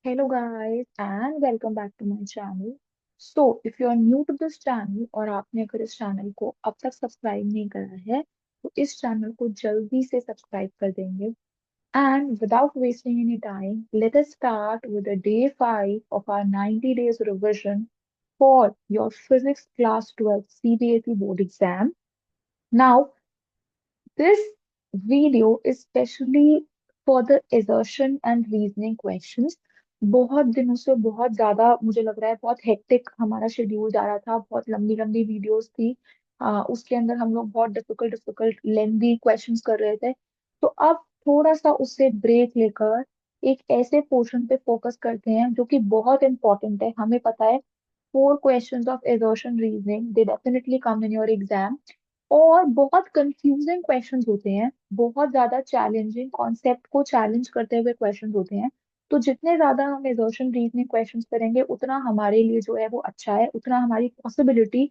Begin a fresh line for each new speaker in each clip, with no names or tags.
Hello guys and welcome back to my channel. So if you are new to this channel और आपने अगर इस channel को अब तक सब्सक्राइब नहीं करा है तो इस चैनल को जल्दी से सब्सक्राइब कर देंगे. And without wasting any time, let us start with the day 5 of our 90 days revision for your physics class 12 CBSE board exam. Now, this video is specially for the assertion and reasoning questions. बहुत दिनों से बहुत ज्यादा मुझे लग रहा है बहुत हेक्टिक हमारा शेड्यूल जा रहा था. बहुत लंबी लंबी वीडियोस थी. उसके अंदर हम लोग बहुत डिफिकल्ट डिफिकल्ट लेंदी क्वेश्चंस कर रहे थे. तो अब थोड़ा सा उससे ब्रेक लेकर एक ऐसे पोर्शन पे फोकस करते हैं जो कि बहुत इंपॉर्टेंट है. हमें पता है 4 questions of assertion reasoning they definitely come in your exam. और बहुत कंफ्यूजिंग क्वेश्चंस होते हैं. बहुत ज्यादा चैलेंजिंग कॉन्सेप्ट को चैलेंज करते हुए क्वेश्चंस होते हैं. तो जितने ज्यादा हम एजर्शन रीजनिंग क्वेश्चंस करेंगे उतना हमारे लिए जो है वो अच्छा है. उतना हमारी पॉसिबिलिटी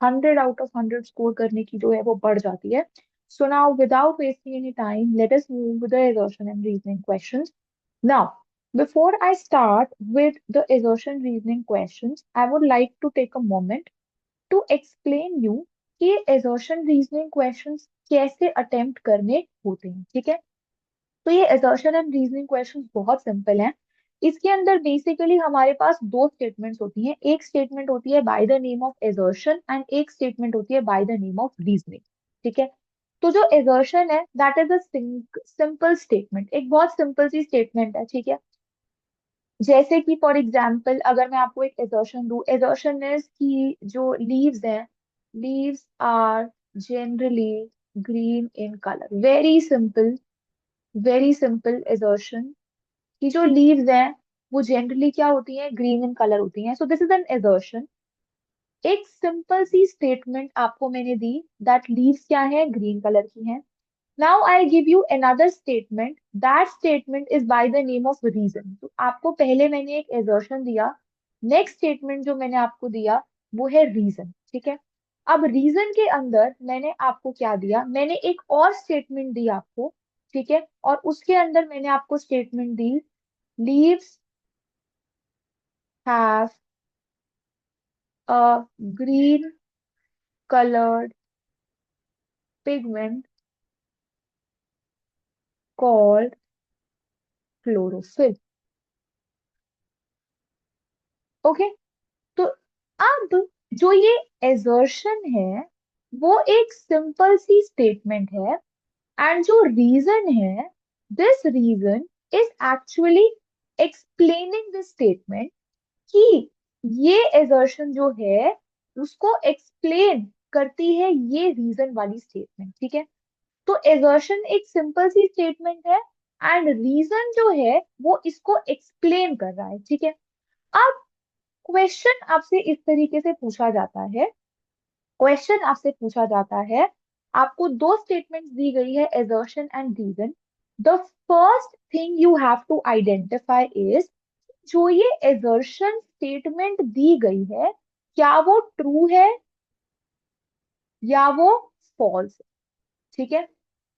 100 आउट ऑफ 100 स्कोर करने की जो है वो बढ़ जाती है. So now without wasting any time let us move with the assertion and reasoning questions. Now before I start with the assertion reasoning questions, I would like to take a moment to explain you कि assertion reasoning questions कैसे attempt करने होते हैं. ठीक है. तो ये assertion and reasoning questions बहुत सिंपल हैं. इसके अंदर बेसिकली हमारे पास दो स्टेटमेंट्स होती हैं. एक स्टेटमेंट होती है by the name of assertion and एक स्टेटमेंट होती है by the name of reasoning. ठीक है. तो जो assertion है that is a simple statement. एक बहुत सिंपल सी स्टेटमेंट है. ठीक है. जैसे कि फॉर एग्जाम्पल अगर मैं आपको एक एजर्शन दूं, एजर्शन इज कि जो लीव्स हैं, leaves are generally green in colour. Very simple assertion कि जो लीव्स हैं वो जनरली क्या होती हैं, ग्रीन इन कलर होती हैं. So this is an assertion. एक सिंपल सी स्टेटमेंट आपको मैंने दी दैट लीव्स क्या है, ग्रीन कलर की हैं. Now I give you another statement. That statement is by the name of reason. तो आपको पहले मैंने एक assertion दिया. नेक्स्ट स्टेटमेंट जो मैंने आपको दिया वो है रीजन. ठीक है. अब रीजन के अंदर मैंने आपको क्या दिया, मैंने एक और स्टेटमेंट दी आपको. ठीक है. और उसके अंदर मैंने आपको स्टेटमेंट दी leaves have a green coloured pigment called chlorophyll. Okay. तो अब जो ये एजर्शन है वो एक सिंपल सी स्टेटमेंट है. एंड जो रीजन है, this reason is actually explaining this statement कि ये एजर्शन जो है उसको एक्सप्लेन करती है ये रीजन वाली स्टेटमेंट. ठीक है. तो एजर्शन एक सिंपल सी स्टेटमेंट है एंड रीजन जो है वो इसको एक्सप्लेन कर रहा है. ठीक है. अब क्वेश्चन आपसे इस तरीके से पूछा जाता है. क्वेश्चन आपसे पूछा जाता है, आपको दो स्टेटमेंट्स दी गई है assertion and reason. The first thing you have to identify is जो ये एजर्शन स्टेटमेंट दी गई है क्या वो ट्रू है या वो फॉल्स है. ठीक है.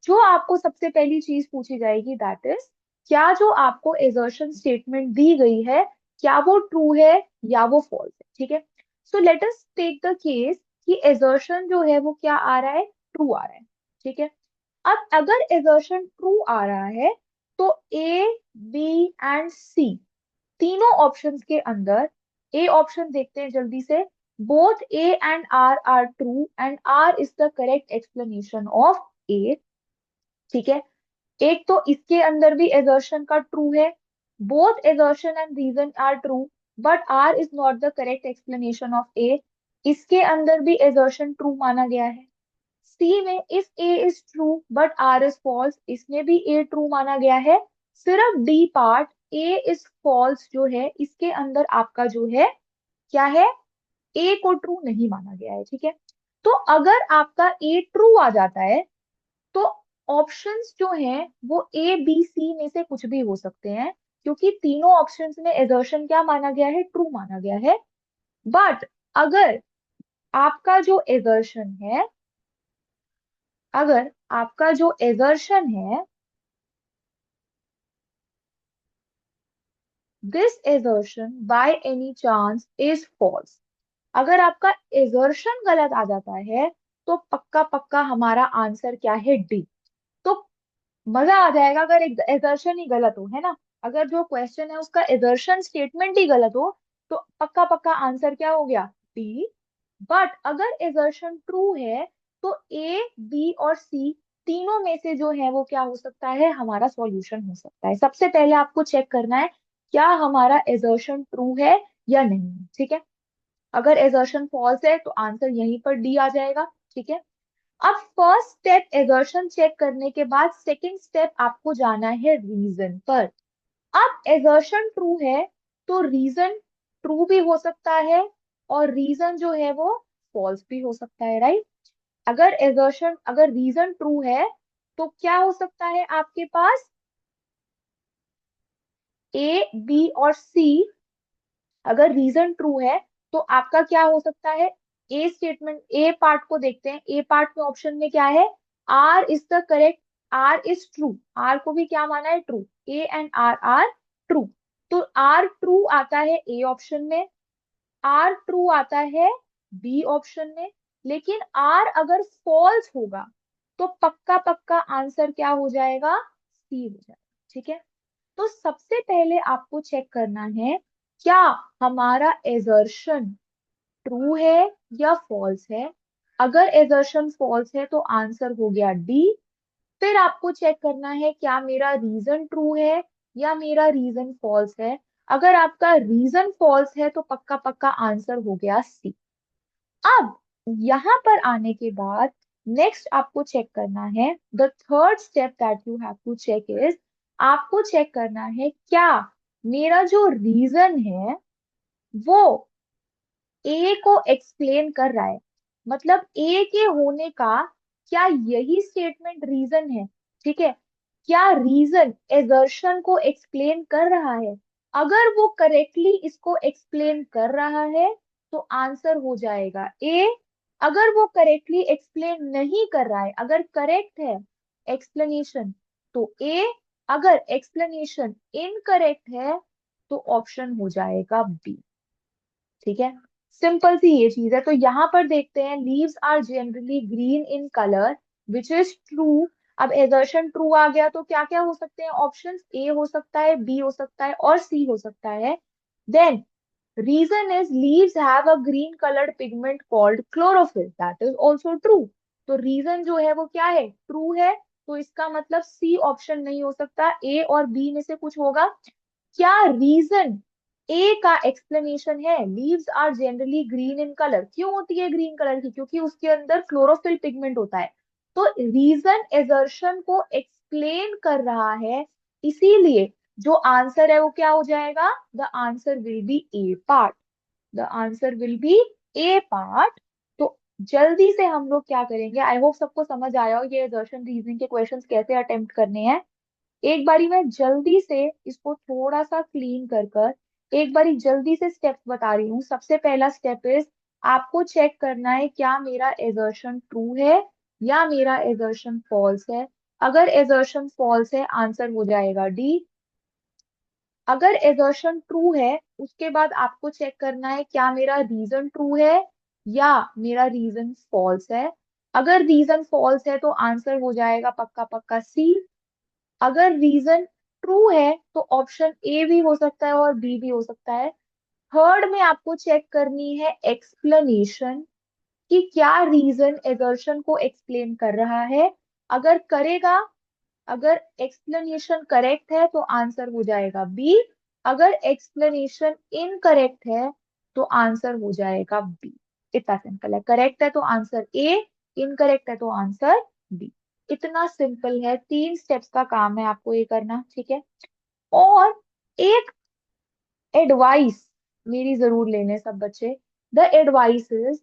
जो आपको सबसे पहली चीज पूछी जाएगी दैट इज क्या जो आपको एजर्शन स्टेटमेंट दी गई है क्या वो ट्रू है या वो फॉल्स है. ठीक है. So let us take the case कि एजर्शन जो है वो क्या आ रहा है, ट्रू आ रहा है. ठीक है. अब अगर एजर्शन ट्रू आ रहा है तो ए बी एंड सी तीनों ऑप्शंस के अंदर ए ऑप्शन देखते हैं जल्दी से. Both A and R true and R is the correct explanation of A. ठीक है. एक तो इसके अंदर भी एजर्शन का ट्रू है. Both assertion and reason are true but R is not the correct explanation of A. इसके अंदर भी एजर्शन ट्रू माना गया है. सी में if A is true but R is false, इसमें भी ए ट्रू माना गया है. सिर्फ D part A is false जो है इसके अंदर आपका जो है क्या है, ए को ट्रू नहीं माना गया है. ठीक है. तो अगर आपका ए ट्रू आ जाता है तो ऑप्शंस जो हैं वो ए बी सी में से कुछ भी हो सकते हैं क्योंकि तीनों ऑप्शंस में एजर्शन क्या माना गया है, ट्रू माना गया है. बट अगर आपका जो एजर्शन है, अगर आपका जो एजर्शन है this assertion by any chance is false. अगर आपका एजर्शन गलत आ जाता है तो पक्का पक्का हमारा आंसर क्या है, डी। तो मजा आ जाएगा अगर एजर्शन ही गलत हो, है ना। अगर जो क्वेश्चन है उसका एजर्शन स्टेटमेंट ही गलत हो तो पक्का पक्का आंसर क्या हो गया, डी। बट अगर एजर्शन ट्रू है तो ए, बी और सी तीनों में से जो है वो क्या हो सकता है, हमारा सॉल्यूशन हो सकता है। सबसे पहले आपको चेक करना है क्या हमारा एजर्शन ट्रू है या नहीं, ठीक है। अगर एजर्शन फॉल्स है तो आंसर यहीं पर डी आ जाएगा, ठीक है। अब फर्स्ट स्टेप एजर्शन चेक करने के बाद सेकंड स्टेप आपको जाना है रीजन पर। अब एजर्शन ट्रू है तो रीजन ट्रू भी हो सकता है और रीजन जो है वो फॉल्स भी हो सकता है, राइट। अगर रीजन ट्रू है तो क्या हो सकता है आपके पास, ए, बी और सी। अगर रीजन ट्रू है तो आपका क्या हो सकता है, ए स्टेटमेंट, ए पार्ट को देखते हैं। ए पार्ट में ऑप्शन में क्या है, R is the correct, R is true. R को भी क्या माना है, true. A and R are true. तो आर ट्रू आता है ए ऑप्शन में, आर ट्रू आता है बी ऑप्शन में। लेकिन आर अगर फॉल्स होगा तो पक्का पक्का आंसर क्या हो जाएगा, सी हो जाएगा, ठीक है। तो सबसे पहले आपको चेक करना है क्या हमारा एजर्शन ट्रू है या फॉल्स है। अगर एजर्शन फॉल्स है तो आंसर हो गया डी। फिर आपको चेक करना है क्या मेरा रीजन ट्रू है या मेरा रीजन फॉल्स है। अगर आपका रीजन फॉल्स है तो पक्का पक्का आंसर हो गया सी। अब यहां पर आने के बाद नेक्स्ट आपको चेक करना है, the third step that you have to check is, आपको चेक करना है क्या मेरा जो रीजन है वो ए को एक्सप्लेन कर रहा है। मतलब ए के होने का क्या यही स्टेटमेंट रीजन है, ठीक है। क्या रीजन एजर्शन को एक्सप्लेन कर रहा है। अगर वो करेक्टली इसको एक्सप्लेन कर रहा है तो आंसर हो जाएगा ए। अगर वो करेक्टली एक्सप्लेन नहीं कर रहा है, अगर करेक्ट है एक्सप्लेनेशन तो ए, अगर एक्सप्लेनेशन इनकरेक्ट है तो ऑप्शन हो जाएगा बी, ठीक है। सिंपल सी ये चीज है। तो यहाँ पर देखते हैं leaves are generally green in colour, which is true. अब एजर्शन ट्रू आ गया तो क्या क्या हो सकते हैं ऑप्शंस, ए हो सकता है, बी हो सकता है और सी हो सकता है। Then reason is leaves have a green coloured pigment called chlorophyll, that is also true. तो रीजन जो है वो क्या है, ट्रू है। तो इसका मतलब सी ऑप्शन नहीं हो सकता, ए और बी में से कुछ होगा। क्या रीजन ए का एक्सप्लेनेशन है, leaves are generally green in colour, क्यों होती है ग्रीन कलर की, क्योंकि उसके अंदर क्लोरोफिल पिगमेंट होता है। तो रीजन एजर्शन को एक्सप्लेन कर रहा है, इसीलिए जो आंसर है वो क्या हो जाएगा, the answer will be A part. The answer will be A part. तो जल्दी से हम लोग क्या करेंगे, आई होप सबको समझ आया हो ये एजर्शन रीजनिंग के क्वेश्चंस कैसे अटेम्प्ट करने हैं। एक बारी मैं जल्दी से इसको थोड़ा सा क्लीन कर कर एक बारी जल्दी से स्टेप्स बता रही हूँ। सबसे पहला स्टेप इज आपको चेक करना है क्या मेरा एजर्शन ट्रू है या मेरा एजर्शन फॉल्स है। अगर एजर्शन फॉल्स है आंसर हो जाएगा डी। अगर एजर्शन ट्रू है उसके बाद आपको चेक करना है क्या मेरा रीजन ट्रू है या मेरा रीजन फॉल्स है। अगर रीजन फॉल्स है तो आंसर हो जाएगा पक्का पक्का सी। अगर रीजन ट्रू है तो ऑप्शन ए भी हो सकता है और बी भी हो सकता है। थर्ड में आपको चेक करनी है एक्सप्लेनेशन कि क्या रीजन एजर्शन को एक्सप्लेन कर रहा है। अगर करेगा, अगर एक्सप्लेनेशन करेक्ट है तो आंसर हो जाएगा बी। अगर एक्सप्लेनेशन इनकरेक्ट है तो आंसर हो जाएगा बी। इतना सिंपल है, करेक्ट है तो आंसर ए, इनकरेक्ट है तो आंसर बी। इतना सिंपल है, 3 स्टेप्स का काम है आपको ये करना, ठीक है। और एक एडवाइस मेरी जरूर लेने सब बच्चे। द एडवाइस इज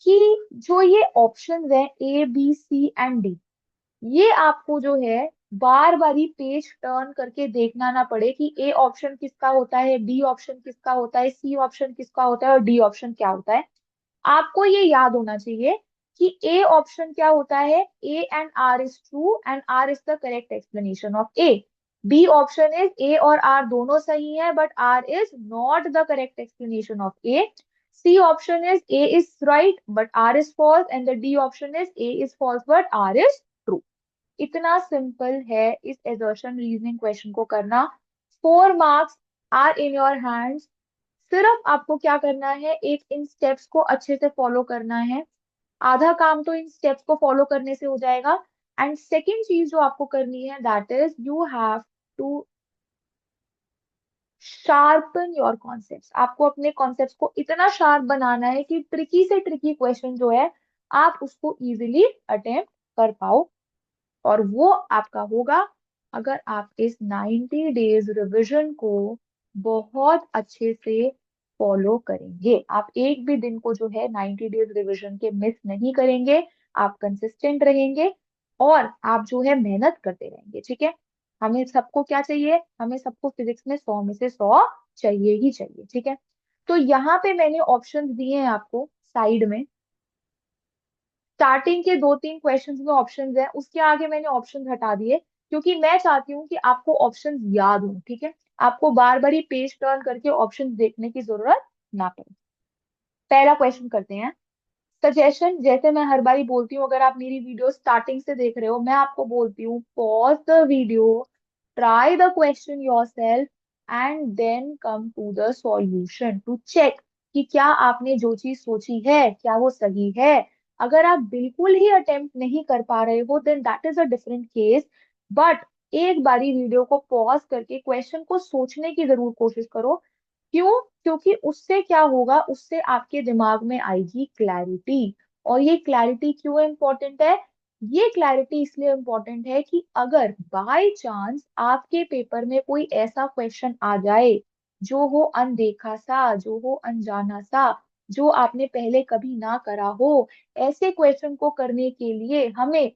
कि जो ये ऑप्शंस है ए, बी, सी एंड डी, ये आपको जो है बार बारी पेज टर्न करके देखना ना पड़े कि ए ऑप्शन किसका होता है, बी ऑप्शन किसका होता है, सी ऑप्शन किसका होता है और डी ऑप्शन क्या होता है। आपको ये याद होना चाहिए कि ए ऑप्शन क्या होता है, A and R is true and R is the correct explanation of A. B option is A और आर दोनों सही है but R is not the correct explanation of A. C option is A is right but R is false and the D option is A is false but R is true. इतना simple है इस assertion reasoning question को करना. 4 marks are in your hands. सिर्फ आपको क्या करना है, एक इन स्टेप्स को अच्छे से फॉलो करना है. आधा काम तो इन स्टेप्स को फॉलो करने से हो जाएगा. एंड सेकेंड चीज जो आपको करनी है that is you have to sharpen your concepts. आपको अपने कॉन्सेप्ट्स को इतना शार्प बनाना है कि ट्रिकी से ट्रिकी क्वेश्चन जो है आप उसको इजीली अटेम्प्ट कर पाओ. और वो आपका होगा अगर आप इस 90 डेज रिवीजन को बहुत अच्छे से फॉलो करेंगे. आप एक भी दिन को जो है 90 डेज रिवीजन के मिस नहीं करेंगे. आप कंसिस्टेंट रहेंगे और आप जो है मेहनत करते रहेंगे. ठीक है. हमें सबको क्या चाहिए, हमें सबको फिजिक्स में 100 में से 100 चाहिए ही चाहिए. ठीक है. तो यहाँ पे मैंने ऑप्शंस दिए हैं आपको साइड में. स्टार्टिंग के 2-3 क्वेश्चंस में ऑप्शंस है, उसके आगे मैंने ऑप्शंस हटा दिए क्योंकि मैं चाहती हूँ कि आपको ऑप्शंस याद हो. ठीक है. आपको बार बार ही पेज टर्न करके ऑप्शंस देखने की जरूरत ना पड़े. पहला क्वेश्चन करते हैं. सजेशन जैसे मैं हर बारी बोलती हूँ, अगर आप मेरी वीडियो स्टार्टिंग से देख रहे हो मैं आपको बोलती हूँ pause the video, try the question yourself and then come to the solution to check कि क्या आपने जो चीज सोची है क्या वो सही है. अगर आप बिल्कुल ही अटेम्प्ट नहीं कर पा रहे हो then that is a different case. But एक बारी वीडियो को पॉज करके क्वेश्चन को सोचने की जरूर कोशिश करो. क्यों? क्योंकि उससे क्या होगा, उससे आपके दिमाग में आएगी क्लैरिटी. और ये क्लैरिटी क्यों इम्पोर्टेंट है? ये क्लैरिटी इसलिए इम्पोर्टेंट है कि अगर बाय चांस आपके पेपर में कोई ऐसा क्वेश्चन आ जाए जो हो अनदेखा सा, जो हो अनजाना सा, जो आपने पहले कभी ना करा हो, ऐसे क्वेश्चन को करने के लिए हमें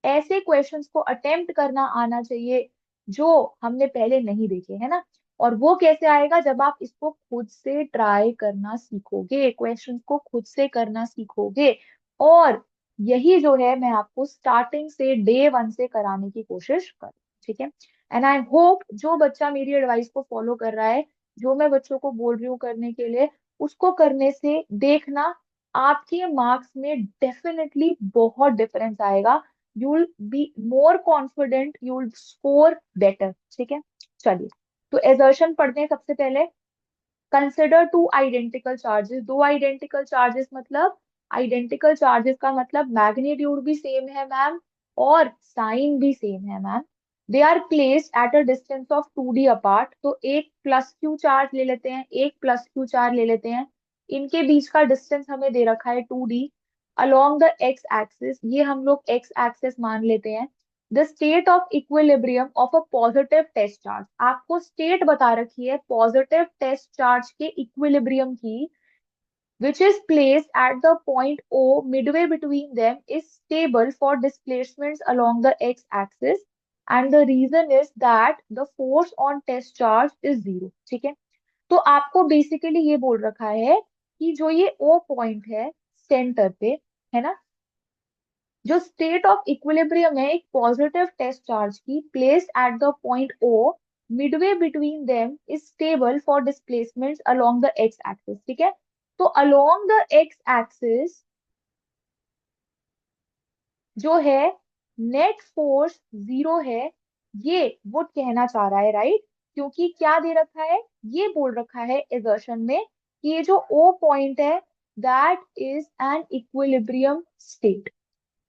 ऐसे क्वेश्चंस को अटेम्प्ट करना आना चाहिए जो हमने पहले नहीं देखे, है ना. और वो कैसे आएगा? जब आप इसको खुद से ट्राई करना सीखोगे, क्वेश्चंस को खुद से करना सीखोगे. और यही जो है मैं आपको स्टार्टिंग से डे 1 से कराने की कोशिश कर. ठीक है. एंड आई होप जो बच्चा मेरी एडवाइस को फॉलो कर रहा है, जो मैं बच्चों को बोल रही हूँ करने के लिए, उसको करने से देखना आपके मार्क्स में डेफिनेटली बहुत डिफरेंस आएगा. You will be more confident, you will score better. ठीक है. चलिए, तो एजर्शन पढ़ते हैं सबसे पहले. Consider two identical charges. दो आइडेंटिकल चार्जेस मतलब, आइडेंटिकल चार्जेस का मतलब मैग्नीट्यूड भी सेम है मैम और साइन भी सेम है ma'am. They are placed at a distance of 2D apart. तो एक प्लस क्यू चार्ज ले लेते हैं, एक प्लस क्यू चार्ज ले लेते हैं. इनके बीच का डिस्टेंस हमें दे रखा है 2D along the X axis. ये हम लोग एक्स एक्सिस मान लेते हैं. The state of equilibrium of a positive test charge. आपको स्टेट बता रखी है पॉजिटिव टेस्ट चार्ज के इक्विलिब्रियम की, which is placed at the point O midway between them, is stable for displacements along the x-axis, and the reason is that the force on test charge is zero. ठीक है. तो आपको basically ये बोल रखा है कि जो ये O पॉइंट है सेंटर पे, है ना, जो स्टेट ऑफ इक्विलिब्रियम है एक पॉजिटिव टेस्ट चार्ज की, placed at the point O midway between them, is stable for displacements along the X axis. ठीक है. तो अलोंग द एक्स एक्सिस जो है नेट फोर्स जीरो है. ये वो कहना चाह रहा है, राइट. क्योंकि क्या दे रखा है, ये बोल रखा है एजर्शन में कि ये जो ओ पॉइंट है that is an equilibrium state.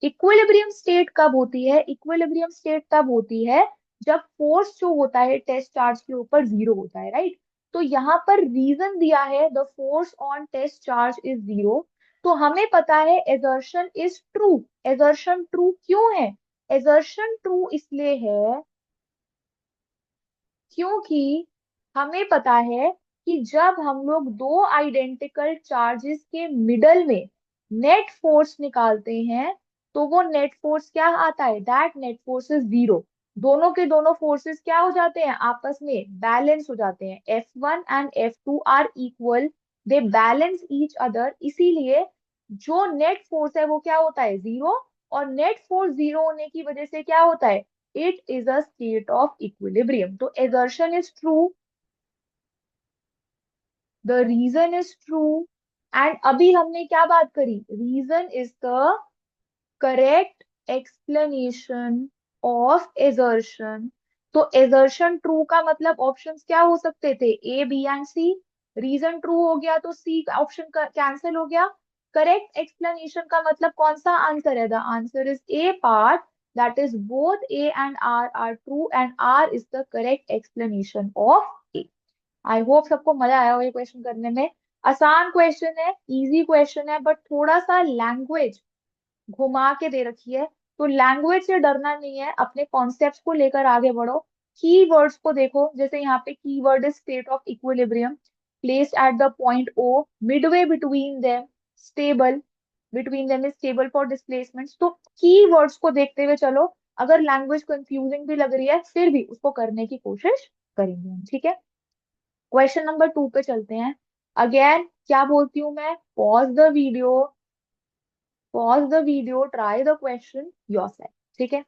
Equilibrium state कब होती है? इक्विलिब्रियम स्टेट तब होती है जब फोर्स जो होता है टेस्ट चार्ज के ऊपर जीरो होता है, राइट. तो यहाँ पर रीजन दिया है the force on test charge is zero. तो हमें पता है assertion is true. Assertion true क्यों है? एजर्शन ट्रू इसलिए है क्योंकि हमें पता है कि जब हम लोग दो आइडेंटिकल चार्जेस के मिडल में नेट फोर्स निकालते हैं तो वो नेट फोर्स क्या आता है? That net force is zero. दोनों के दोनों फोर्सेस क्या हो जाते हैं? आपस में बैलेंस हो जाते हैं. F1 and F2 are equal, they balance each other. इसीलिए जो नेट फोर्स है वो क्या होता है? जीरो. और नेट फोर्स जीरो होने की वजह से क्या होता है? It is a state of equilibrium. तो assertion is true, the reason is true, and अभी हमने क्या बात करी, reason is the correct explanation of assertion. तो एजर्शन ट्रू का मतलब ऑप्शंस क्या हो सकते थे, A B and C. Reason true हो गया तो सी ऑप्शन कैंसिल हो गया। करेक्ट एक्सप्लेनेशन का मतलब कौन सा आंसर है, the answer is A part, that is both A and R true and R is the correct explanation of A. I hope सबको मजा आया होगा ये क्वेश्चन करने में। आसान क्वेश्चन है, इजी क्वेश्चन है, बट थोड़ा सा लैंग्वेज घुमा के दे रखी है। तो लैंग्वेज से डरना नहीं है, अपने कॉन्सेप्ट्स को लेकर आगे बढ़ो। की वर्ड्स को देखो, जैसे यहाँ पे key word is state of equilibrium, placed at the point O, midway between them, stable, between them is stable for displacements. तो की वर्ड्स को देखते हुए चलो, अगर लैंग्वेज कंफ्यूजिंग भी लग रही है फिर भी उसको करने की कोशिश करेंगे हम, ठीक है। क्वेश्चन नंबर 2 पे चलते हैं। अगेन क्या बोलती हूँ मैं, pause the video, try the question yourself, ठीक है।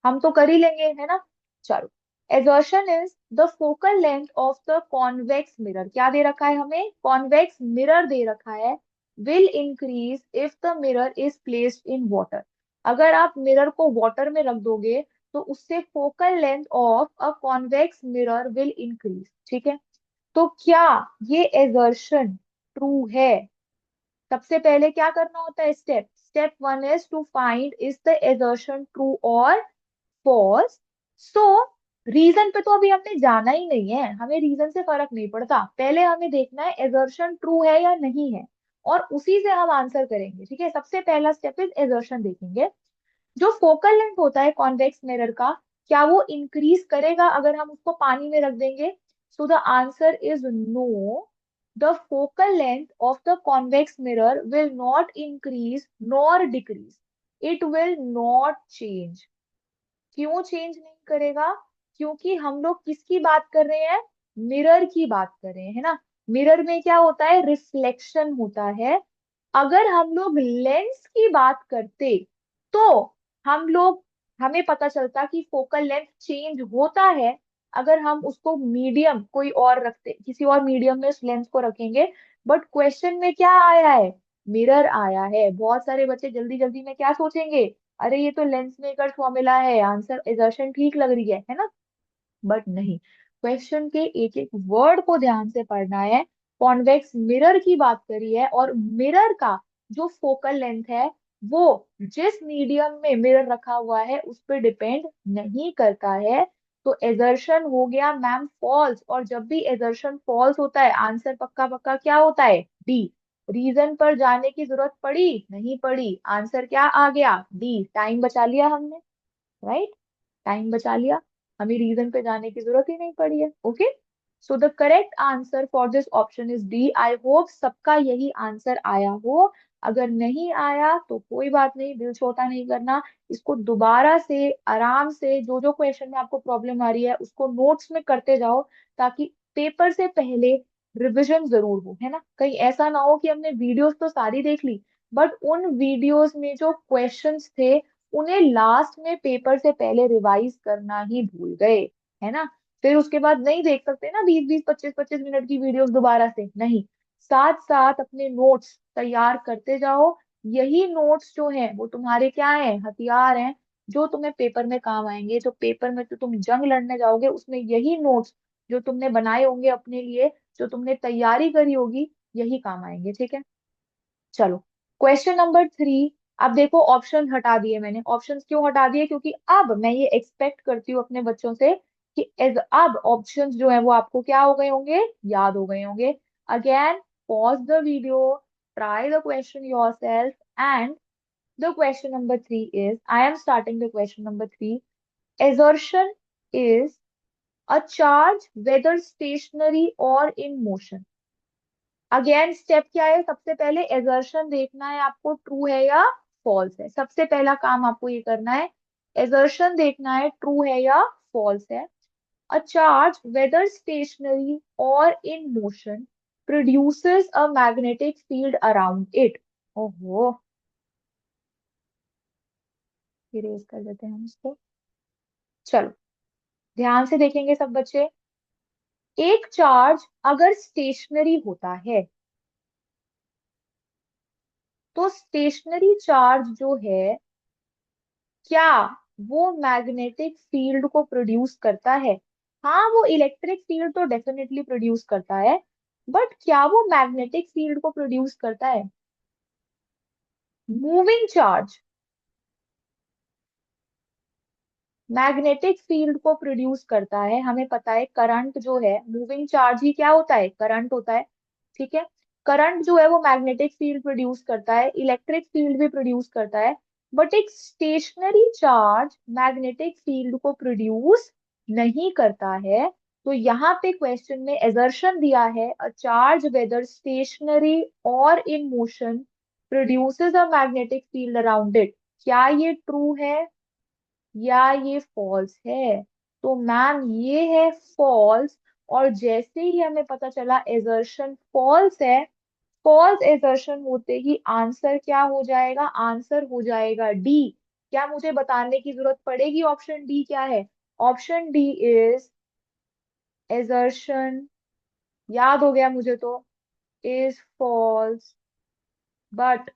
हम तो कर ही लेंगे, है ना। चलो, assertion is the focal length of the convex mirror, क्या दे रखा है हमें, कॉन्वेक्स मिरर दे रखा है, will increase if the mirror is placed in water. अगर आप मिरर को वाटर में रख दोगे तो उससे focal length of a convex mirror will increase, ठीक है। तो क्या ये एजर्शन ट्रू है। सबसे पहले क्या करना होता है, step step one is to find is the assertion true और फॉल्स। सो रीजन पे तो अभी हमने जाना ही नहीं है, हमें रीजन से फर्क नहीं पड़ता, पहले हमें देखना है एजर्शन ट्रू है या नहीं है, और उसी से हम आंसर करेंगे, ठीक है। सबसे पहला स्टेप इज एजर्शन देखेंगे। जो फोकल लेंथ होता है कॉन्वेक्स मिरर का, क्या वो इंक्रीज करेगा अगर हम उसको पानी में रख देंगे। So the answer is no, the focal length of the convex mirror will not increase nor decrease, it will not change. क्यों चेंज नहीं करेगा, क्योंकि हम लोग किसकी बात कर रहे हैं, मिरर की बात कर रहे हैं, है ना। मिरर में क्या होता है, रिफ्लेक्शन होता है। अगर हम लोग लेंस की बात करते तो हम लोग, हमें पता चलता कि फोकल लेंथ चेंज होता है अगर हम उसको मीडियम कोई और रखते, किसी और मीडियम में उस लेंस को रखेंगे। बट क्वेश्चन में क्या आया है, मिरर आया है। बहुत सारे बच्चे जल्दी जल्दी में क्या सोचेंगे, अरे ये तो लेंस मेकर फॉर्मूला है, आंसर एजर्शन ठीक लग रही है ना। बट नहीं, क्वेश्चन के एक एक वर्ड को ध्यान से पढ़ना है। कॉन्वेक्स मिरर की बात करी है, और मिरर का जो फोकल लेंथ है वो जिस मीडियम में मिरर रखा हुआ है उस पर डिपेंड नहीं करता है। तो एजर्शन हो गया मैम फॉल्स, और जब भी एजर्शन फॉल्स होता है आंसर पक्का पक्का क्या होता है, डी। रीजन पर जाने की जरूरत पड़ी नहीं पड़ी, आंसर क्या आ गया, डी। टाइम बचा लिया हमने, राइट, टाइम बचा लिया, हमें रीजन पे जाने की जरूरत ही नहीं पड़ी है। Okay, so the correct answer for this option is D. I hope सबका यही आंसर आया हो, अगर नहीं आया तो कोई बात नहीं, दिल छोटा नहीं करना। इसको दोबारा से आराम से, जो जो क्वेश्चन में आपको प्रॉब्लम आ रही है उसको नोट्स में करते जाओ, ताकि पेपर से पहले रिविजन जरूर हो, है ना। कहीं ऐसा ना हो कि हमने वीडियोस तो सारी देख ली बट उन वीडियोस में जो क्वेश्चंस थे उन्हें लास्ट में पेपर से पहले रिवाइज करना ही भूल गए, है ना। फिर उसके बाद नहीं देख सकते ना 20-20 25-25 मिनट की वीडियोस दोबारा से, नहीं। साथ साथ अपने नोट्स तैयार करते जाओ। यही नोट्स जो हैं वो तुम्हारे क्या हैं, हथियार हैं, जो तुम्हें पेपर में काम आएंगे। जो पेपर में तो तुम जंग लड़ने जाओगे उसमें यही नोट्स जो तुमने बनाए होंगे अपने लिए, जो तुमने तैयारी करी होगी, यही काम आएंगे, ठीक है। चलो, क्वेश्चन नंबर 3। अब देखो ऑप्शन हटा दिए मैंने, ऑप्शन क्यों हटा दिए, क्योंकि अब मैं ये एक्सपेक्ट करती हूँ अपने बच्चों से कि अब ऑप्शंस जो है वो आपको क्या हो गए होंगे, याद हो गए होंगे। Again, pause the video, try the question yourself, and the question number 3 is, I am starting the question number 3। Assertion is a charge whether stationary और इन मोशन। अगेन स्टेप क्या है, सबसे पहले एजर्शन देखना है आपको, ट्रू है या फॉल्स है। सबसे पहला काम आपको ये करना है, एजर्शन देखना है ट्रू है या फॉल्स है। अ चार्ज वेदर स्टेशनरी और in motion produces a magnetic field around it. ओहो, इरेज कर देते हैं हम इसको। चलो ध्यान से देखेंगे सब बच्चे। एक चार्ज अगर स्टेशनरी होता है तो स्टेशनरी चार्ज जो है, क्या वो मैग्नेटिक फील्ड को प्रोड्यूस करता है? हाँ, वो इलेक्ट्रिक फील्ड तो डेफिनेटली प्रोड्यूस करता है, बट क्या वो मैग्नेटिक फील्ड को प्रोड्यूस करता है? मूविंग चार्ज मैग्नेटिक फील्ड को प्रोड्यूस करता है, हमें पता है। करंट जो है, मूविंग चार्ज ही क्या होता है? करंट होता है। ठीक है। करंट जो है वो मैग्नेटिक फील्ड प्रोड्यूस करता है, इलेक्ट्रिक फील्ड भी प्रोड्यूस करता है। बट एक स्टेशनरी चार्ज मैग्नेटिक फील्ड को प्रोड्यूस नहीं करता है। तो यहाँ पे क्वेश्चन में एजर्शन दिया है, अ चार्ज वेदर स्टेशनरी और in motion produces a magnetic field around it. क्या ये ट्रू है या ये फॉल्स है? तो मैम ये है फॉल्स। और जैसे ही हमें पता चला एजर्शन फॉल्स है, फॉल्स एजर्शन होते ही आंसर क्या हो जाएगा? आंसर हो जाएगा डी। क्या मुझे बताने की जरूरत पड़ेगी ऑप्शन डी क्या है? ऑप्शन डी इज एजर्शन, याद हो गया मुझे तो, is false but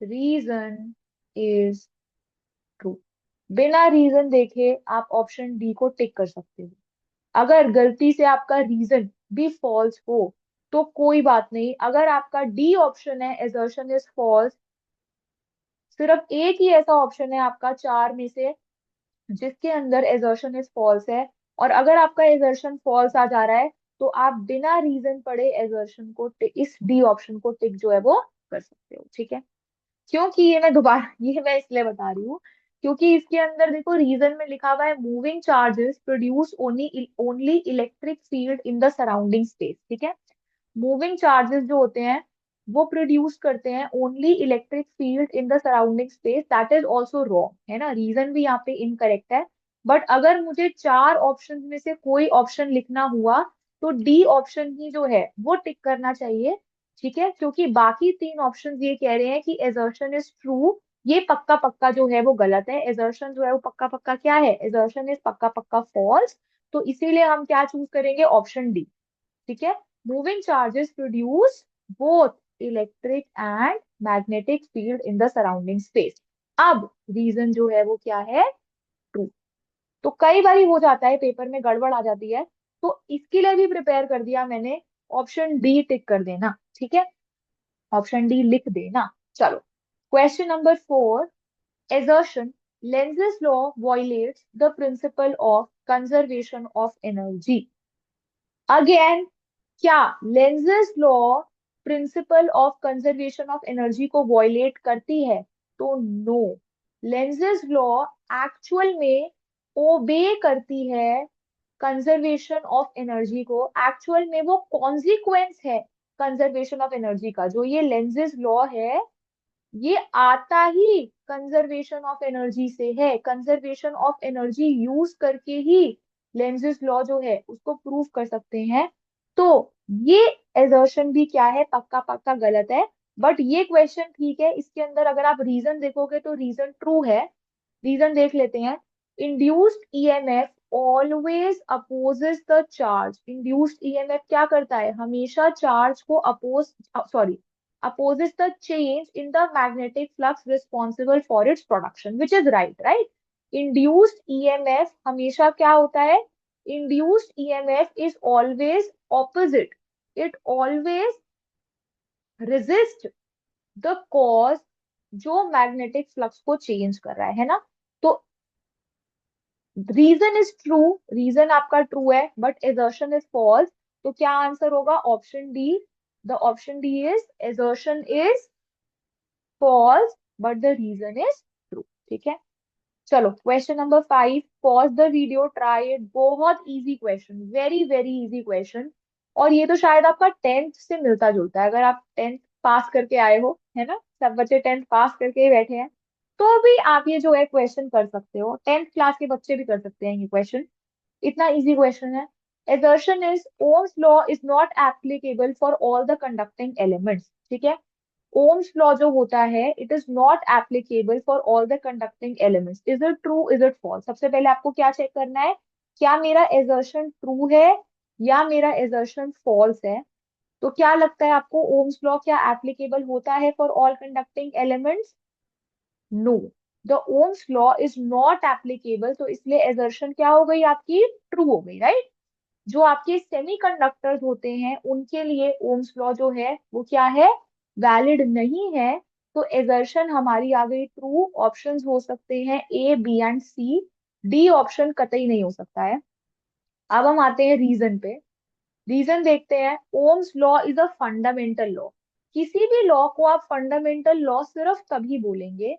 reason is true. बिना रीजन देखे आप ऑप्शन डी को टिक कर सकते हो। अगर गलती से आपका रीजन भी फॉल्स हो तो कोई बात नहीं, अगर आपका डी ऑप्शन है एजर्शन इज फॉल्स, सिर्फ एक ही ऐसा ऑप्शन है आपका चार में से जिसके अंदर एजर्शन इज फॉल्स है, और अगर आपका एजर्शन फॉल्स आ जा रहा है तो आप बिना रीजन पढ़े एजर्शन को इस डी ऑप्शन को टिक जो है वो कर सकते हो। ठीक है। क्योंकि ये मैं दोबारा ये मैं इसलिए बता रही हूँ क्योंकि इसके अंदर देखो रीजन में लिखा हुआ है moving charges produce only only electric field in the surrounding space. ठीक है। मूविंग चार्जेस जो होते हैं वो प्रोड्यूस करते हैं only electric field in the surrounding space. That is also wrong, है ना, रीजन भी यहाँ पे इनकरेक्ट है। बट अगर मुझे चार ऑप्शन में से कोई ऑप्शन लिखना हुआ तो डी ऑप्शन ही जो है वो टिक करना चाहिए। ठीक है, क्योंकि बाकी तीन ऑप्शन ये कह रहे हैं कि एजर्शन इज ट्रू, ये पक्का पक्का जो है वो गलत है। एजर्शन जो है वो पक्का पक्का क्या है? एजर्शन इज पक्का पक्का फॉल्स। तो इसीलिए हम क्या चूज करेंगे? Option D. ठीक है। Moving charges produce both electric and magnetic field in the surrounding space. अब रीजन जो है वो क्या है? ट्रू। तो कई बार हो जाता है पेपर में गड़बड़ आ जाती है, तो इसके लिए भी प्रिपेयर कर दिया मैंने, ऑप्शन डी टिक कर देना। ठीक है, ऑप्शन डी लिख देना। चलो question number 4। assertion Lenz's law violates the principle of conservation of energy। Again, क्या Lenz's law principle of conservation of energy को वॉयलेट करती है? तो नो, लेंजेस लॉ एक्चुअल में ओबे करती है कंजर्वेशन ऑफ एनर्जी को। एक्चुअल में वो कॉन्सिक्वेंस है कंजर्वेशन ऑफ एनर्जी का। जो ये लेंजेस लॉ है ये आता ही कंजर्वेशन ऑफ एनर्जी से है। कंजर्वेशन ऑफ एनर्जी यूज करके ही लेंजेस लॉ जो है उसको प्रूव कर सकते हैं। तो ये एजर्शन भी क्या है? पक्का पक्का गलत है। बट ये क्वेश्चन ठीक है, इसके अंदर अगर आप रीजन देखोगे तो रीजन ट्रू है। रीजन देख लेते हैं। Induced EMF always opposes the charge. Induced EMF क्या करता है? हमेशा चार्ज को oppose, sorry, opposes the change in the magnetic flux responsible for its production, which is right. Induced EMF हमेशा क्या होता है? Induced EMF is always opposite. It always resist the cause जो मैग्नेटिक फ्लक्स को change कर रहा है ना। तो रीजन इज ट्रू, रीजन आपका ट्रू है, बट एजर्शन इज फॉल्स। तो क्या आंसर होगा? Option D. The option D is assertion is false but the reason is true। ठीक है। चलो question number 5। Pause the video, try it. बहुत easy question, very very easy question. और ये तो शायद आपका टेंथ से मिलता जुलता है, अगर आप टेंथ पास करके आए हो, है ना, सब बच्चे टेंथ पास करके ही बैठे हैं, तो भी आप ये जो है क्वेश्चन कर सकते हो। टेंथ क्लास के बच्चे भी कर सकते हैं ये क्वेश्चन, इतना इजी क्वेश्चन है। assertion is Ohm's law is not applicable for all the conducting elements। ठीक है। ओम्स लॉ जो होता है it is not applicable for all the conducting elements. Is it true, is it falls? सबसे पहले आपको क्या चेक करना है, क्या मेरा एजर्शन ट्रू है या मेरा एजर्शन फॉल्स है। तो क्या लगता है आपको, ओम्स लॉ क्या एप्लीकेबल होता है for all conducting elements? No, the Ohm's law is not applicable, तो इसलिए एजर्शन क्या हो गई आपकी, ट्रू हो गई, राइट। जो आपके सेमीकंडक्टर्स होते हैं उनके लिए ओम्स लॉ जो है वो क्या है, वैलिड नहीं है। तो एजर्शन हमारी आ गई ट्रू। ऑप्शंस हो सकते हैं A, B and C. D option कतई नहीं हो सकता है। अब हम आते हैं रीजन पे। रीजन देखते हैं। Ohms law is a fundamental law. किसी भी लॉ को आप फंडामेंटल लॉ सिर्फ तभी बोलेंगे,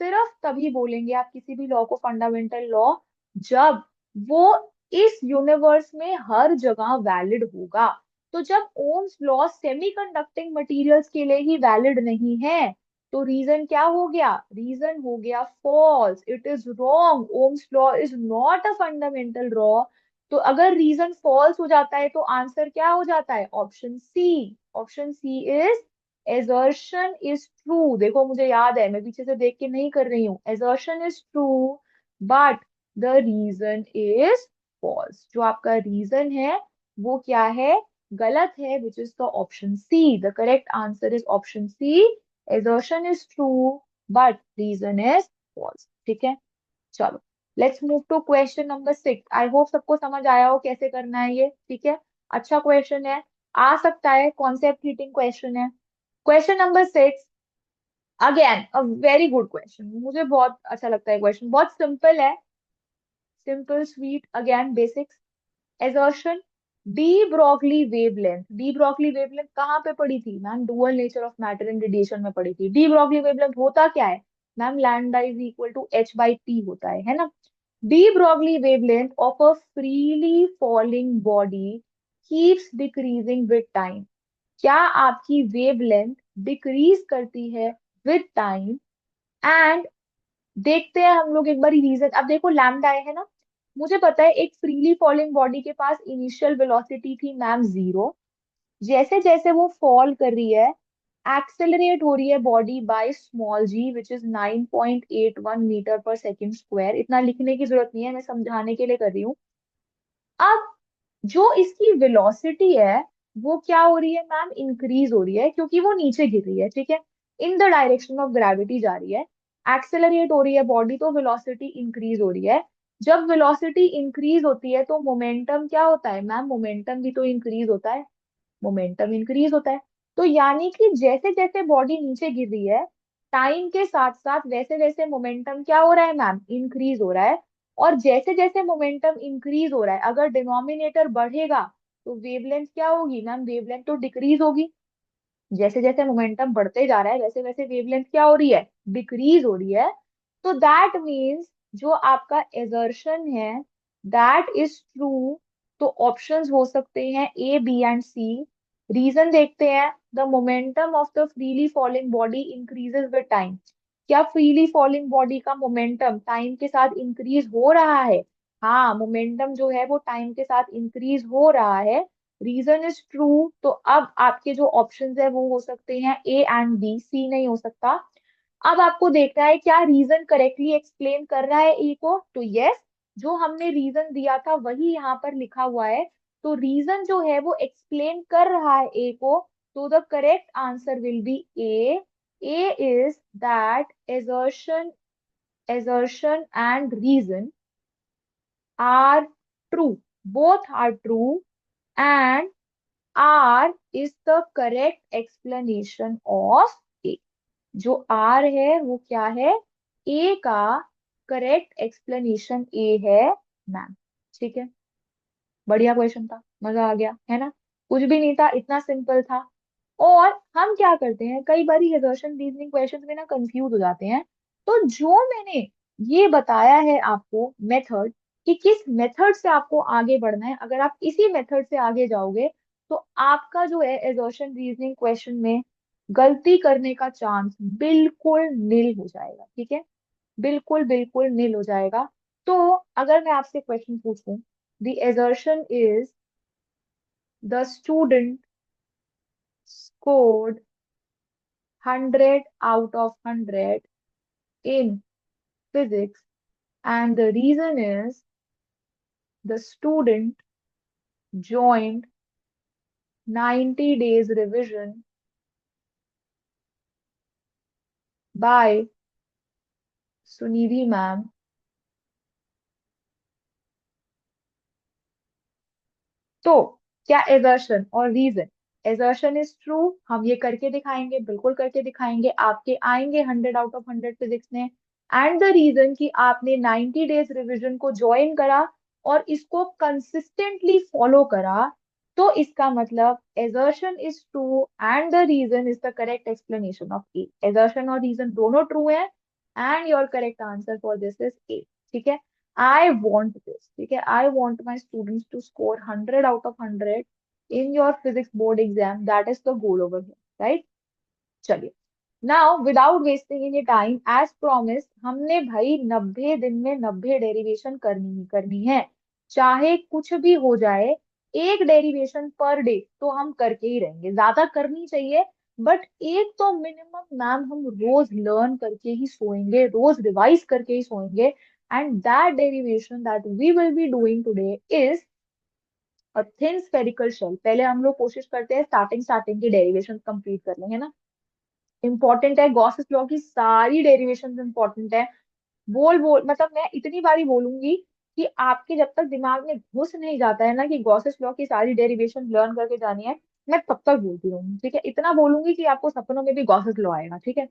सिर्फ तभी बोलेंगे आप किसी भी लॉ को फंडामेंटल लॉ, जब वो इस यूनिवर्स में हर जगह वैलिड होगा। तो जब ओम्स लॉ सेमीकंडक्टिंग मटेरियल्स के लिए ही वैलिड नहीं है, तो रीजन क्या हो गया, रीजन हो गया false. It is wrong, Ohm's law is not a fundamental law. तो अगर रीजन फॉल्स हो जाता है तो आंसर क्या हो जाता है, option C. Option C is assertion is true। देखो मुझे याद है, मैं पीछे से देख के नहीं कर रही हूँ। assertion is true but the reason is false। जो आपका रीजन है वो क्या है, गलत है, which is the option C। the correct answer is option C। assertion is true but reason is false। ठीक है, चलो let's move to question number 6। I hope सबको समझ आया हो कैसे करना है ये, ठीक है। अच्छा क्वेश्चन है, आ सकता है कॉन्सेप्ट हिटिंग क्वेश्चन है। Question number 6, again a very good question, मुझे बहुत अच्छा लगता है क्वेश्चन, बहुत सिंपल है। Simple sweet, again basics. Assertion, de Broglie wavelength. De Broglie wavelength कहाँ पे पड़ी थी ma'am, dual nature of matter and radiation में पड़ी थी। डी ब्रॉगली वेवलेंथ होता क्या है ma'am, lambda is equal to H by T होता है ना। De Broglie wavelength of a freely falling body keeps decreasing with time. क्या आपकी वेवलेंथ डिक्रीज करती है विद टाइम? एंड देखते हैं हम लोग एक बार रीजन। अब देखो लैम्डा है ना, मुझे पता है एक फ्रीली फॉलिंग बॉडी के पास इनिशियल वेलोसिटी थी मैम जीरो। जैसे जैसे वो फॉल कर रही है, एक्सेलरेट हो रही है body by small g which is 9.81 metre per second square. इतना लिखने की जरूरत नहीं है, मैं समझाने के लिए कर रही हूँ। अब जो इसकी वेलोसिटी है वो क्या हो रही है मैम, इंक्रीज हो रही है, क्योंकि वो नीचे गिर रही है, ठीक है, in the direction of gravity जा रही है। एक्सेलरेट हो रही है बॉडी तो वेलोसिटी इंक्रीज हो रही है। जब वेलोसिटी इंक्रीज होती है तो मोमेंटम क्या होता है मैम, मोमेंटम भी तो इंक्रीज होता है, मोमेंटम इंक्रीज होता है। तो यानी कि जैसे जैसे बॉडी नीचे गिर रही है, टाइम के साथ साथ वैसे वैसे मोमेंटम क्या हो रहा है मैम, इंक्रीज हो रहा है। और जैसे जैसे मोमेंटम इंक्रीज हो रहा है, अगर डिनोमिनेटर बढ़ेगा तो वेवलेंथ क्या होगी मैम, वेवलेंथ तो डिक्रीज होगी। जैसे जैसे मोमेंटम बढ़ते जा रहा है वैसे वैसे वेवलेंथ क्या हो रही है, डिक्रीज हो रही है। तो दैट मीन्स जो आपका एजर्शन है दैट इज ट्रू। तो ऑप्शंस हो सकते हैं A, B and C. Reason देखते हैं। The momentum of the freely falling body increases with time. क्या फ्रीली फॉलिंग बॉडी का मोमेंटम टाइम के साथ इंक्रीज हो रहा है? हाँ, मोमेंटम जो है वो टाइम के साथ इंक्रीज हो रहा है। Reason is true. तो अब आपके जो ऑप्शंस है वो हो सकते हैं ए एंड बी, सी नहीं हो सकता। अब आपको देखना है क्या रीजन करेक्टली एक्सप्लेन कर रहा है ए को, तो यस, जो हमने रीजन दिया था वही यहाँ पर लिखा हुआ है। तो रीजन जो है वो एक्सप्लेन कर रहा है ए को। तो the correct answer will be A. A is that assertion and reason are true, both are true, and R is the correct explanation of A। जो R है वो क्या है, A का करेक्ट एक्सप्लेनेशन A है मैम। ठीक है, बढ़िया क्वेश्चन था, मजा आ गया है ना। कुछ भी नहीं था, इतना सिंपल था। और हम क्या करते हैं, कई बार assertion रीजनिंग क्वेश्चन में ना कंफ्यूज हो जाते हैं। तो जो मैंने ये बताया है आपको मेथड, कि किस मेथड से आपको आगे बढ़ना है, अगर आप इसी मेथड से आगे जाओगे तो आपका जो है assertion रीजनिंग क्वेश्चन में गलती करने का चांस बिल्कुल नील हो जाएगा। ठीक है, बिल्कुल बिल्कुल नील हो जाएगा। तो अगर मैं आपसे क्वेश्चन पूछूं, the assertion is the student scored 100 out of 100 in physics, and the reason is the student joined 90 days revision by Sunidhi ma'am. तो क्या एजर्शन और रीजन? एजर्शन इज ट्रू, हम ये करके दिखाएंगे, बिल्कुल करके दिखाएंगे, आपके आएंगे 100 out of 100 फिजिक्स में। एंड द रीजन कि आपने 90 डेज रिविजन को ज्वाइन करा और इसको कंसिस्टेंटली फॉलो करा, तो इसका मतलब assertion is true and the reason is the correct explanation of A. Assertion और रीजन दोनों ट्रू है and your correct answer for this is A. ठीक है, I want this, ठीक है, I want my students to score 100 out of 100 in your physics board exam. That is the goal over here, right? चलिए, now without wasting any time, as promised, हमने भाई 90 दिन में 90 derivation करनी ही करनी है, चाहे कुछ भी हो जाए। एक डेरिवेशन पर डे तो हम करके ही रहेंगे, ज्यादा करनी चाहिए, बट एक तो मिनिमम मैम हम रोज लर्न करके ही सोएंगे, रोज रिवाइज करके ही सोएंगे। And that derivation that we will be doing today is a thin spherical shell. पहले हम लोग कोशिश करते हैं स्टार्टिंग स्टार्टिंग की डेरिवेशन कंप्लीट कर लेंगे ना। इंपॉर्टेंट है, गॉसेस लॉ की सारी डेरिवेशंस इंपॉर्टेंट है। बोल बोल मतलब मैं इतनी बारी बोलूंगी कि आपके जब तक दिमाग में घुस नहीं जाता है ना कि गॉसेस लॉ की सारी डेरिवेशन लर्न करके जानी है, मैं तब तक बोलती रहूंगी। ठीक है, इतना बोलूंगी कि आपको सपनों में भी गॉसेस लॉ आएगा। ठीक है,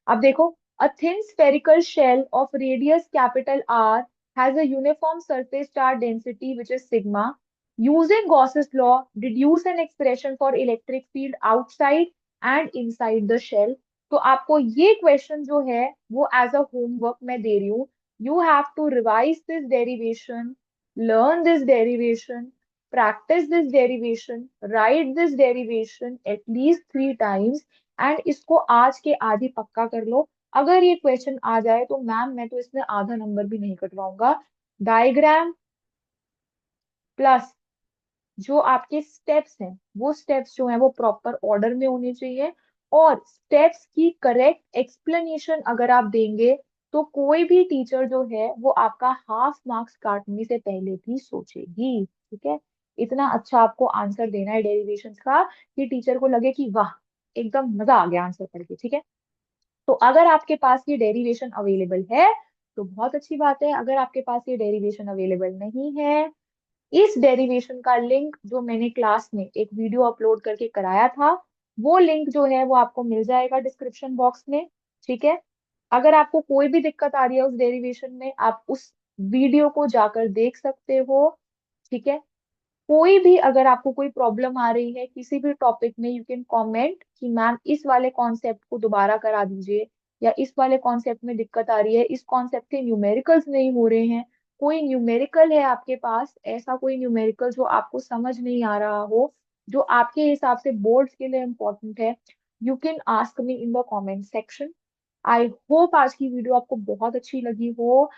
अब देखो, a thin spherical shell of radius capital R has a uniform surface charge density which is sigma. Using Gauss's law, deduce an expression for electric field outside and inside the shell. तो आपको ये question जो है वो as a homework मैं दे रही हूँ। You have to revise this derivation, learn this derivation, practice this derivation, write this derivation at least 3 times, and इसको आज के आज ही पक्का कर लो। अगर ये क्वेश्चन आ जाए तो मैम मैं तो इसमें आधा नंबर भी नहीं कटवाऊंगा। डायग्राम प्लस जो आपके स्टेप्स हैं, वो स्टेप्स जो हैं वो प्रॉपर ऑर्डर में होने चाहिए, और स्टेप्स की करेक्ट एक्सप्लेनेशन अगर आप देंगे तो कोई भी टीचर जो है वो आपका हाफ मार्क्स काटने से पहले भी सोचेगी। ठीक है, इतना अच्छा आपको आंसर देना है डेरिवेशंस का कि टीचर को लगे कि वाह, एकदम मजा आ गया आंसर पढ़ के। ठीक है, तो अगर आपके पास ये डेरिवेशन अवेलेबल है तो बहुत अच्छी बात है, अगर आपके पास ये डेरिवेशन अवेलेबल नहीं है, इस डेरिवेशन का लिंक जो मैंने क्लास में एक वीडियो अपलोड करके कराया था, वो लिंक जो है वो आपको मिल जाएगा डिस्क्रिप्शन बॉक्स में। ठीक है, अगर आपको कोई भी दिक्कत आ रही है उस डेरिवेशन में, आप उस वीडियो को जाकर देख सकते हो। ठीक है, कोई भी अगर आपको कोई प्रॉब्लम आ रही है किसी भी टॉपिक में, यू कैन कमेंट कि मैम इस वाले कॉन्सेप्ट को दोबारा करा दीजिए, या इस वाले कॉन्सेप्ट में दिक्कत आ रही है, इस कॉन्सेप्ट के न्यूमेरिकल्स नहीं हो रहे हैं, कोई न्यूमेरिकल है आपके पास, ऐसा कोई न्यूमेरिकल जो आपको समझ नहीं आ रहा हो, जो आपके हिसाब से बोर्ड्स के लिए इम्पोर्टेंट है, you can ask me in the comment section. I hope आज की वीडियो आपको बहुत अच्छी लगी हो,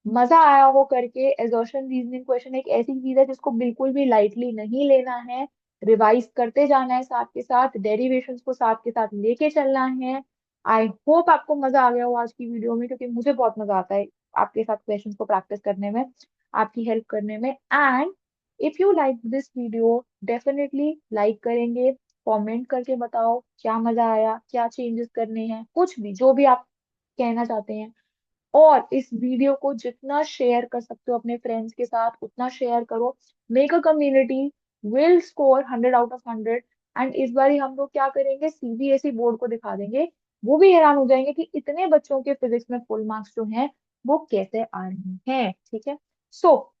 मजा आया हो करके। एजर्शन रीजनिंग क्वेश्चन एक ऐसी चीज है जिसको बिल्कुल भी लाइटली नहीं लेना है, रिवाइज करते जाना है, साथ के साथ डेरिवेशंस को साथ के साथ लेके चलना है। आई होप आपको मजा आ गया हो आज की वीडियो में, क्योंकि मुझे बहुत मजा आता है आपके साथ क्वेश्चंस को प्रैक्टिस करने में, आपकी हेल्प करने में। And if you like this video, definitely like करेंगे, कमेंट करके बताओ क्या मजा आया, क्या चेंजेस करने हैं, कुछ भी जो भी आप कहना चाहते हैं। और इस वीडियो को जितना शेयर कर सकते हो अपने फ्रेंड्स के साथ उतना शेयर करो। Make a community, will score 100 out of 100। And इस बार हम लोग क्या करेंगे, सीबीएसई बोर्ड को दिखा देंगे, वो भी हैरान हो जाएंगे कि इतने बच्चों के फिजिक्स में फुल मार्क्स जो हैं वो कैसे आ रहे हैं। ठीक है, सो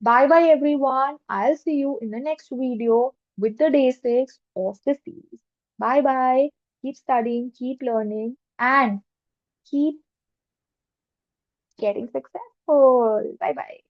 bye bye everyone, I'll see you in the next video with the day 6 of the series. Bye bye, keep studying, keep learning, and keep getting successful. Bye bye.